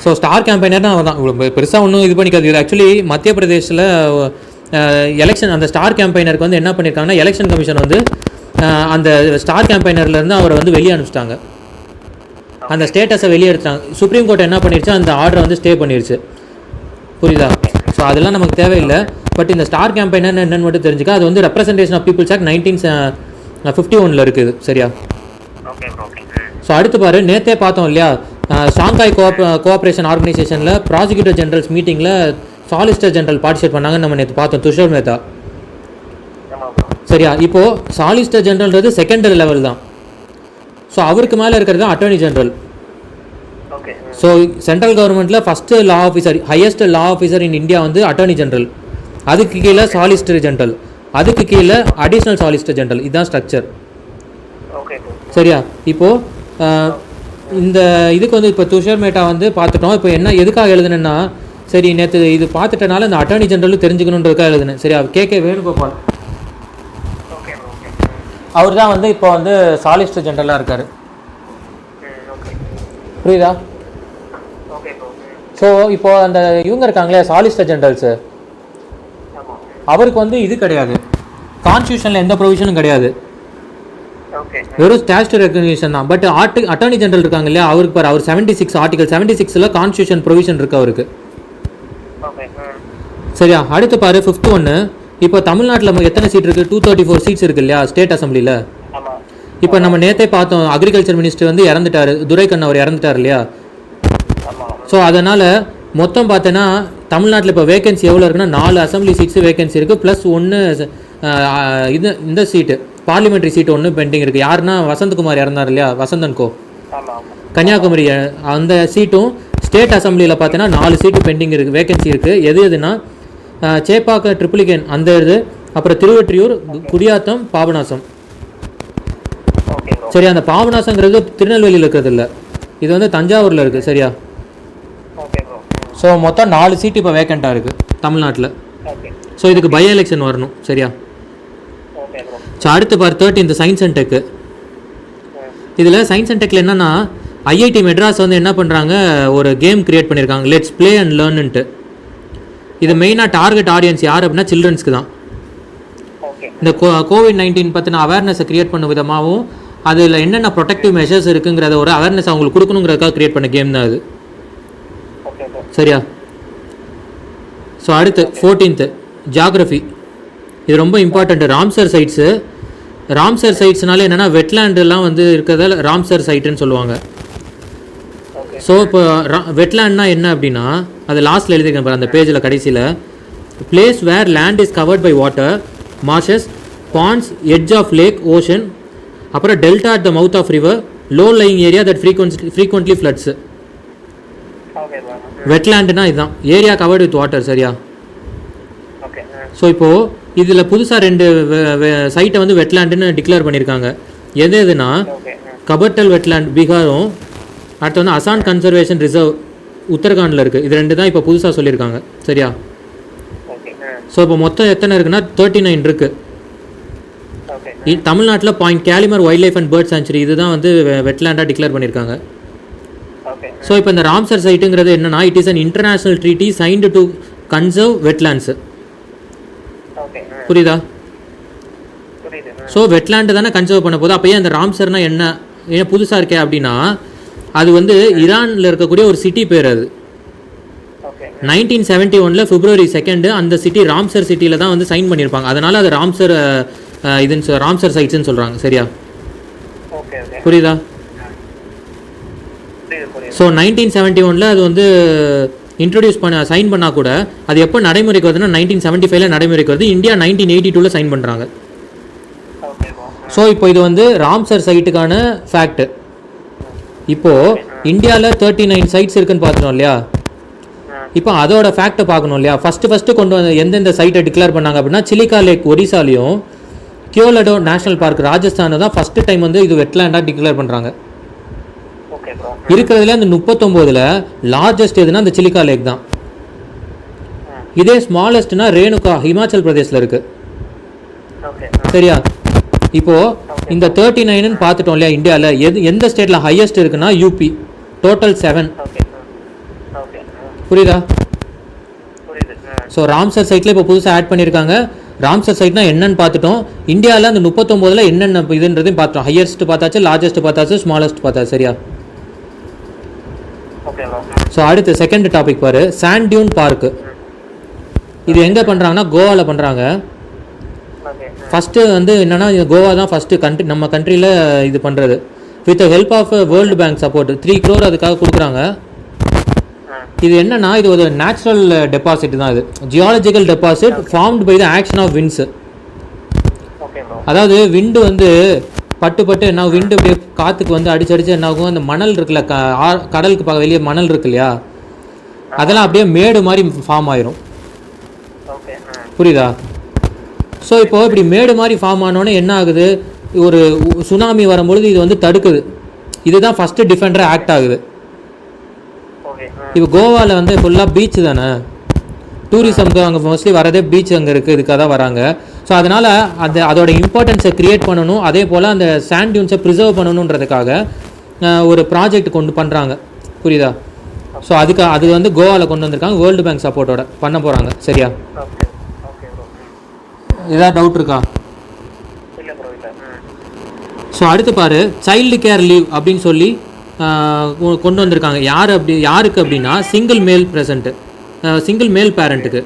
ஸோ ஸ்டார் கேம்பைனர் தான் அவன் தான், இவ்வளோ பெருசாக ஒன்றும் இது பண்ணிக்காது. இது ஆக்சுவலி மத்திய பிரதேசில் எலெக்ஷன் அந்த ஸ்டார் கேம்பைனருக்கு வந்து என்ன பண்ணியிருக்காங்கன்னா, எலெக்ஷன் கமிஷன் வந்து அந்த ஸ்டார் கேம்பைனர்லேருந்து அவரை வந்து வெளியே அனுப்பிச்சிட்டாங்க, அந்த ஸ்டேட்டஸை வெளியே எடுத்தாங்க. சுப்ரீம் கோர்ட் என்ன பண்ணிருச்சு, அந்த ஆர்டரை வந்து ஸ்டே பண்ணிருச்சு, புரியுதா. ஸோ அதெல்லாம் நமக்கு தேவையில்லை. பட் இந்த ஸ்டார் கேம்பைனர் என்னென்னு மட்டும் தெரிஞ்சுக்க, அது வந்து ரெப்ரசன்டேஷன் ஆஃப் பீப்புள்ஸ் ஆக்ட் 1951 இருக்குது, சரியா. ஸோ அடுத்து பாரு, நேற்றே பார்த்தோம் இல்லையா, ஷாங்காய் கோஆப்ரேஷன் ஆர்கனைசேஷனில் ப்ராசிக்யூட்டர் ஜெனரல்ஸ் மீட்டிங்கில் சாலிசிட்டர் ஜெனரல் பார்ட்டிசிபேட் பண்ணாங்கன்னு நம்ம நேற்று பார்த்தோம், துஷார் மேத்தா, சரியா. இப்போது சாலிசிட்டர் ஜெனரல்ன்றது செகண்டரி லெவல் தான். ஸோ அவருக்கு மேலே இருக்கிறது தான் அட்டார்னி ஜெனரல். ஸோ சென்ட்ரல் கவர்மெண்ட்டில் first law officer, highest law officer in India வந்து அட்டார்னி ஜெனரல், அதுக்கு கீழே சாலிசிட்டர் ஜெனரல், அதுக்கு கீழே அடிஷ்னல் சாலிசிட்டர் ஜெனரல், இதுதான் ஸ்ட்ரக்சர், சரியா. இப்போது இந்த இதுக்கு வந்து இப்போ துஷார் மேத்தா வந்து பார்த்துட்டோம். இப்போ என்ன எதுக்காக எழுதுனேன்னா, சரி நேற்று இது பார்த்துட்டனால இந்த அட்டார்னி ஜெனரலும் தெரிஞ்சுக்கணுன்றதுக்காக எழுதுனேன், சரியா. கே வேணுகோபால் அவர் தான் வந்து இப்போ வந்து சாலிசிட்டர் ஜெனரலாக இருக்கார், புரியுதா. ஸோ இப்போது அந்த இவங்க இருக்காங்களே சாலிசிட்டர் ஜெனரல்ஸு, அவருக்கு வந்து இது கிடையாது, கான்ஸ்டியூஷனில் எந்த ப்ரொவிஷனும் கிடையாது, வெறும் ஸ்டாச்சுட்டரி ரெகக்னிஷன் தான். பட் அட்டார்னி ஜெனரல் இருக்காங்க இல்லையா, அவருக்கு பாரு, அவர் 76 ஆர்டிகல் 76ல் கான்ஸ்டியூஷன் ப்ரொவிஷன் இருக்குது அவருக்கு, சரியா. அடுத்து பாரு 5th ஒன்று, இப்போ தமிழ்நாட்டில் எத்தனை சீட் இருக்குது, 234 சீட்ஸ் இருக்குது இல்லையா ஸ்டேட் அசம்பிளியில். இப்போ நம்ம நேற்றே பார்த்தோம், அக்ரிகல்ச்சர் மினிஸ்டர் வந்து இறந்துட்டார், துரைக்கண்ணு அவர் இறந்துட்டார் இல்லையா. ஸோ அதனால் மொத்தம் பார்த்தோன்னா தமிழ்நாட்டில் இப்போ வேகன்சி எவ்வளோ இருக்குன்னா 4 அசம்பிளி சீட்ஸு வேகன்சி இருக்குது, ப்ளஸ் 1 இந்த சீட்டு பார்லிமெண்ட்ரி சீட்டு 1 பெண்டிங் இருக்குது. யாருன்னா வசந்தகுமார் இறந்தார் இல்லையா, வசந்தன் கோ, கன்னியாகுமரி, அந்த சீட்டும் ஸ்டேட் அசம்பிளியில் பார்த்தீங்கன்னா 4 சீட்டு பெண்டிங் இருக்குது, வேகன்சி இருக்குது. எதுனா சேப்பாக்கம் ட்ரிப்ளிகேன் அந்த இது, அப்புறம் திருவொற்றியூர், குடியாத்தம், பாபநாசம். சரி, அந்த பாபநாசங்கிறது திருநெல்வேலியில் இருக்கிறது இல்லை, இது வந்து தஞ்சாவூரில் இருக்குது. சரியா? Okay bro. ஸோ மொத்தம் 4 சீட் இப்போ வேக்கண்ட்டாக இருக்குது தமிழ்நாட்டில். ஓகே. ஸோ இதுக்கு பை எலெக்ஷன் வரணும். சரியா? Okay bro. ஸோ அடுத்து பார் 13 சயின்ஸ் அண்ட் டெக்கு. இதில் சயின்ஸ் அண்ட் டெக்கில் என்னென்னா ஐஐடி மெட்ராஸ் வந்து என்ன பண்ணுறாங்க, ஒரு கேம் க்ரியேட் பண்ணியிருக்காங்க, லெட்ஸ் ப்ளே அண்ட் லேர்ன்ட்டு. இது மெயினாக டார்கெட் ஆடியன்ஸ் யார் அப்படின்னா சில்ட்ரன்ஸ்க்கு தான். ஓகே. இந்த COVID-19 பற்றின அவேர்னஸை க்ரியேட் பண்ண விதமாகவும் அதில் என்னென்ன ப்ரொடெக்டிவ் மெஷர்ஸ் இருக்குங்கிறத ஒரு அவேர்னஸ் அவங்களுக்கு கொடுக்கணுங்கிறதுக்காக க்ரியேட் பண்ண கேம் தான் அது. Okay bro. சரியா? ஸோ அடுத்து 14 ஜியாகிரஃபி. இது ரொம்ப இம்பார்ட்டண்ட்டு. ராம்சர் சைட்ஸு. ராம்சர் சைட்ஸ்னால என்னென்னா வெட்லேண்டெல்லாம் வந்து இருக்கிறதால ராம்சர் சைட்டுன்னு சொல்லுவாங்க. ஓகே. ஸோ இப்போ வெட்லேண்ட்னா என்ன அப்படின்னா, அது லாஸ்ட்டில் எழுதியிருக்கேன் பாரு அந்த பேஜில் கடைசியில், place where land is covered by water, marshes, ponds, edge of lake, ocean, அப்புறம் delta at the mouth of river, low lying area that frequently floods. Okay bro. வெட்லேண்டுனா இதுதான், ஏரியா கவர்டு வித் வாட்டர். சரியா? ஓகே. ஸோ இப்போது இதில் புதுசாக 2 சைட்டை வந்து வெட்லேண்டுன்னு டிக்ளேர் பண்ணியிருக்காங்க. எது எதுனா ஓகே. கபர்டல் வெட்லேண்ட் பீகாரும், அடுத்து வந்து அசான் கன்சர்வேஷன் ரிசர்வ் உத்தரகாண்டில் இருக்குது. இது 2 தான் இப்போ புதுசாக சொல்லியிருக்காங்க. சரியா? ஓகே. ஸோ இப்போ மொத்தம் எத்தனை இருக்குன்னா 39 இருக்குது. ஓகே. தமிழ்நாட்டில் point Calimere wild life and bird sanctuary இதுதான் வந்து வெட்லேண்டாக டிக்ளேர் பண்ணியிருக்காங்க. ஓகே. ஸோ இப்போ இந்த ராம்சர் சைட்டுங்கிறது என்னன்னா, it is an international treaty signed to conserve wetlands. Okay. புரியுதா? புரியுது. ஸோ வெட்லேண்டு தானே கன்சர்வ் பண்ண போது. அப்போயே அந்த ராம்சர்னா என்ன, ஏன் புதுசாக இருக்கே அப்படின்னா, அது வந்து ஈரானில் இருக்கக்கூடிய ஒரு சிட்டி பேர். அது ஓகே. 1971 February 2 அந்த சிட்டி ராம்சர் சிட்டியில் தான் வந்து சைன் பண்ணியிருப்பாங்க. அதனால் அது ராம்சர் இதுன்னு ராம்சர் சைட்ஸ்ன்னு சொல்கிறாங்க. சரியா? ஓகே. ஓகே. புரியுதா? புரியுது. புரியுது. ஸோ 1971 அது வந்து இன்ட்ரடியூஸ் சைன் பண்ணால் கூட அது எப்போ நடைமுறைக்கு வருதுன்னா 1975 நடைமுறைக்கு வருது. இந்தியா 1982 சைன் பண்ணுறாங்க. Okay bro. ஸோ இப்போ இது வந்து ராம்சர் சைட்டுக்கான ஃபேக்ட்டு. இப்போது இந்தியாவில் 39 சைட்ஸ் இருக்குன்னு பார்த்துட்டோம் இல்லையா? இப்போ அதோட ஃபேக்ட்டை பார்க்கணும் இல்லையா? ஃபஸ்ட்டு கொண்டு வந்து எந்தெந்த சைட்டை டிக்ளேர் பண்ணாங்க அப்படின்னா, சிலிகா லேக் ஒரிசாலையும் கியோலடோ நேஷனல் பார்க் ராஜஸ்தானை தான் ஃபஸ்ட்டு டைம் வந்து இது வெட்லேண்டாக டிக்ளேர் பண்ணுறாங்க. Okay bro. இருக்கிறதுல அந்த 39ல் லார்ஜஸ்ட் எதுனா அந்த சிலிகா லேக் தான். இதே ஸ்மாலஸ்ட்னா ரேணுகா ஹிமாச்சல் பிரதேஷில் இருக்குது. ஓகே. சரியா? இப்போது இந்த 39ன்னு பார்த்துட்டோம் இல்லையா? இந்தியாவில் எந்த ஸ்டேட்டில் ஹையஸ்ட் இருக்குன்னா யூபி, டோட்டல் 7. ஓகே. ஓகே. புரியுதா? புரியுது. ஸோ ராம்சர் சைட்டில் இப்போ புதுசாக ஆட் பண்ணியிருக்காங்க. ராம்சர் சைட்னா என்னன்னு பார்த்துட்டோம். இந்தியாவில் அந்த 39ல் என்னென்ன இதுன்றதையும் பார்த்துட்டோம். ஹையஸ்ட் பார்த்தாச்சு, லார்ஜஸ்ட் பார்த்தாச்சு, ஸ்மாலஸ்ட் பார்த்தாச்சு. சரியா? Okay bro. ஸோ அடுத்து செகண்ட் டாபிக் பாரு, சாண்ட் டியூன் பார்க்கு. இது எங்கே பண்ணுறாங்கன்னா கோவாவில் பண்ணுறாங்க. ஓகே. ஃபஸ்ட்டு வந்து என்னென்னா, கோவா தான் ஃபஸ்ட்டு கண்ட்ரி நம்ம கண்ட்ரியில் இது பண்ணுறது. With help of World Bank support 3 crore அதுக்காக கொடுக்குறாங்க. இது என்னன்னா, இது ஒரு நேச்சுரல் டெபாசிட் தான். இது geological deposit formed by the action of winds. Okay bro. அதாவது விண்டு வந்து பட்டு என்ன விண்டு அப்படியே காற்றுக்கு வந்து அடிச்சு என்ன ஆகும், அந்த மணல் இருக்குல்ல, கடலுக்கு வெளியே மணல் இருக்கு இல்லையா, அதெல்லாம் அப்படியே மேடு மாதிரி ஃபார்ம் ஆயிரும். ஓகே. புரியுதா? ஸோ இப்போது இப்படி மேடு மாதிரி ஃபார்ம் ஆனோடனே என்ன ஆகுது, ஒரு சுனாமி வரும்பொழுது இது வந்து தடுக்குது. இதுதான் ஃபஸ்ட்டு டிஃபெண்டராக ஆக்ட் ஆகுது. ஓகே. இப்போ கோவாவில் வந்து ஃபுல்லாக பீச் தானே, டூரிசம்க்கு அங்கே மோஸ்ட்லி வரதே பீச் அங்கே இருக்குது, இதுக்காக தான் வராங்க. ஸோ அதனால் அதோட இம்பார்ட்டன்ஸை க்ரியேட் பண்ணணும், அதே போல் அந்த சாண்ட் டியூன்ஸை ப்ரிசர்வ் பண்ணணுன்றதுக்காக ஒரு ப்ராஜெக்ட் கொண்டு பண்ணுறாங்க. புரியுதா? ஸோ அது வந்து கோவாவில் கொண்டு வந்திருக்காங்க, வேர்ல்டு பேங்க் சப்போர்ட்டோட பண்ண போகிறாங்க. சரியா? ஓகே. Okay bro. ஏதாவது டவுட் இருக்கா? இல்லை ப்ரோ, இல்லை. ஸோ அடுத்து பாரு, சைல்டு கேர் லீவ் அப்படின்னு சொல்லி கொண்டு வந்திருக்காங்க. யாருக்கு அப்படின்னா சிங்கிள் மேல் பேரண்ட்டுக்கு.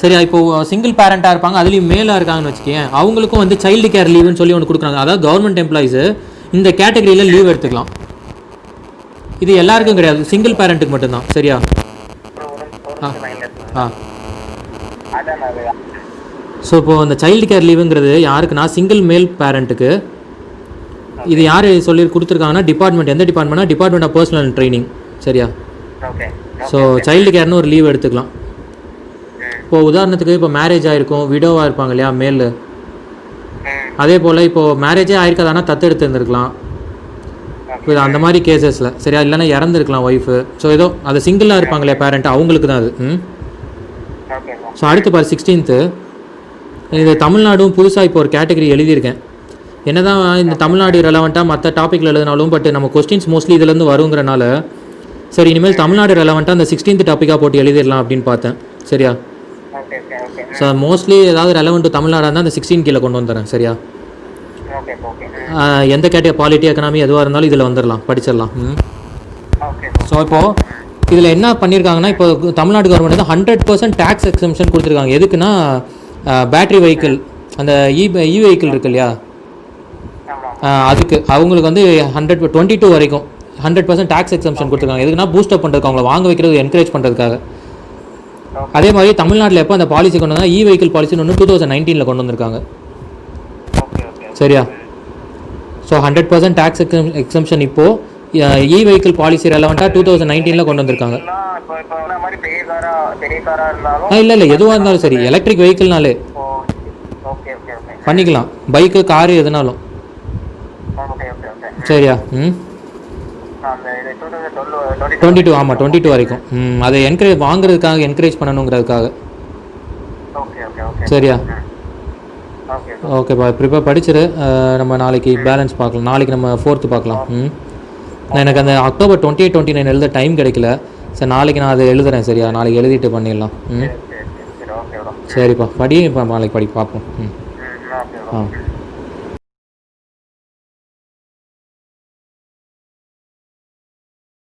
சரியா? இப்போது சிங்கிள் பேரண்ட்டாக இருப்பாங்க, அதுலேயும் மேலாக இருக்காங்கன்னு வச்சுக்கேன், அவங்களுக்கும் வந்து சைல்டு கேர் லீவுன்னு சொல்லி ஒன்று கொடுக்குறாங்க. அதாவது கவர்மெண்ட் எம்ப்ளாயிஸு இந்த கேட்டகரியில் லீவ் எடுத்துக்கலாம். இது எல்லாருக்கும் கிடையாது, சிங்கிள் பேரண்ட்டுக்கு மட்டும்தான். சரியா? ஸோ இப்போது அந்த சைல்டு கேர் லீவுங்கிறது யாருக்குன்னா சிங்கிள் மேல் பேரண்ட்டுக்கு. இது யார் சொல்லி கொடுத்துருக்காங்கன்னா டிபார்ட்மெண்ட். எந்த டிபார்ட்மெண்ட்னா டிபார்ட்மெண்ட் ஆஃப் பர்சனல் ட்ரைனிங். சரியா? ஸோ சைல்டு கேர்னு ஒரு லீவ் எடுத்துக்கலாம். இப்போது உதாரணத்துக்கு இப்போ மேரேஜ் ஆகிருக்கும், விடோவாக இருப்பாங்க இல்லையா மேல், அதே போல் இப்போது மேரேஜே ஆயிருக்காதானா தத்தெடுத்து இருந்திருக்கலாம். இப்போ அந்த மாதிரி கேசஸில் சரியா, இல்லைன்னா இறந்துருக்கலாம் ஒய்ஃபு. ஸோ ஏதோ அது சிங்கிளாக இருப்பாங்களே பேரண்ட், அவங்களுக்கு தான் அது. Okay bro. ஸோ அடுத்து பாரு 16th, இது தமிழ்நாடும் புதுசாக இப்போ ஒரு கேட்டகரி எழுதியிருக்கேன். என்ன தான் இந்த தமிழ்நாடு ரெலவெண்ட்டாக மற்ற டாப்பிக்கில் எழுதினாலும் பட் நம்ம கொஸ்டின்ஸ் மோஸ்ட்லி இதுலேருந்து வருங்கிறனால சரி இனிமேல் தமிழ்நாடு ரெலவெண்ட்டாக அந்த 16th டாப்பிக்காக போட்டு எழுதிடலாம் அப்படின்னு பார்த்தேன். சரியா? Okay okay okay. So mostly ஏதாவது ரெலவெண்ட் டு தமிழ்நாடாக இருந்தால் அந்த 16 கீழே கொண்டு வந்துடுறேன். சரியா? Okay okay. எந்த கேட்டகரி பாலிட்டி எக்கனாமி எதுவாக இருந்தாலும் இதில் வந்துடலாம், படிச்சிடலாம். ஓகே. ஸோ இப்போது இதில் என்ன பண்ணியிருக்காங்கன்னா, இப்போ தமிழ்நாடு கவர்மெண்ட் வந்து 100% டேக்ஸ் எக்ஸம்ஷன் கொடுத்துருக்காங்க. எதுக்குன்னா பேட்ரி வெஹிக்கிள், அந்த இ வெஹிக்கிள் இருக்கு இல்லையா, அதுக்கு அவங்களுக்கு வந்து 122 வரைக்கும் 100% டேக்ஸ் எக்ஸம்ஷன் கொடுத்துருக்காங்க. எதுக்குன்னா பூஸ்டப் பண்ணுறதுக்கு, அவங்கள வாங்க வைக்கிறது என்கரேஜ் பண்ணுறதுக்காக. அதே மாதிரி தமிழ்நாட்டில் எப்போ அந்த பாலிசி கொண்டு வந்தால் இ வெஹிக்கிள் பாலிசின்னு ஒன்று 2019 கொண்டு வந்திருக்காங்க. சரியா? ஸோ 100% டேக்ஸ் எக்ஸம்ஷன் இப்போது இ வெஹிக்கிள் பாலிசி ரெலவெண்ட்டாக 2019 கொண்டு வந்திருக்காங்க. இல்லை எதுவாக இருந்தாலும் சரி, எலக்ட்ரிக் வெஹிக்கிள்னாலே பண்ணிக்கலாம், பைக்கு காரு எதுனாலும். சரியா? 22 ஆமாம் 22 வரைக்கும். அதை வாங்குறதுக்காக என்கரேஜ் பண்ணணுங்கிறதுக்காக. சரியா? ஓகேப்பா, ப்ரிப்பேர் படிச்சிரு. நம்ம நாளைக்கு பேலன்ஸ் பார்க்கலாம். நாளைக்கு நம்ம 4th பார்க்கலாம். எனக்கு அந்த October 28, 29 எழுத டைம் கிடைக்கல. சரி நாளைக்கு நான் அதை எழுதுறேன். சரியா? நாளைக்கு எழுதிட்டு பண்ணிடலாம். சரிப்பா, படி. இப்போ நாளைக்கு பார்ப்போம். ஆ.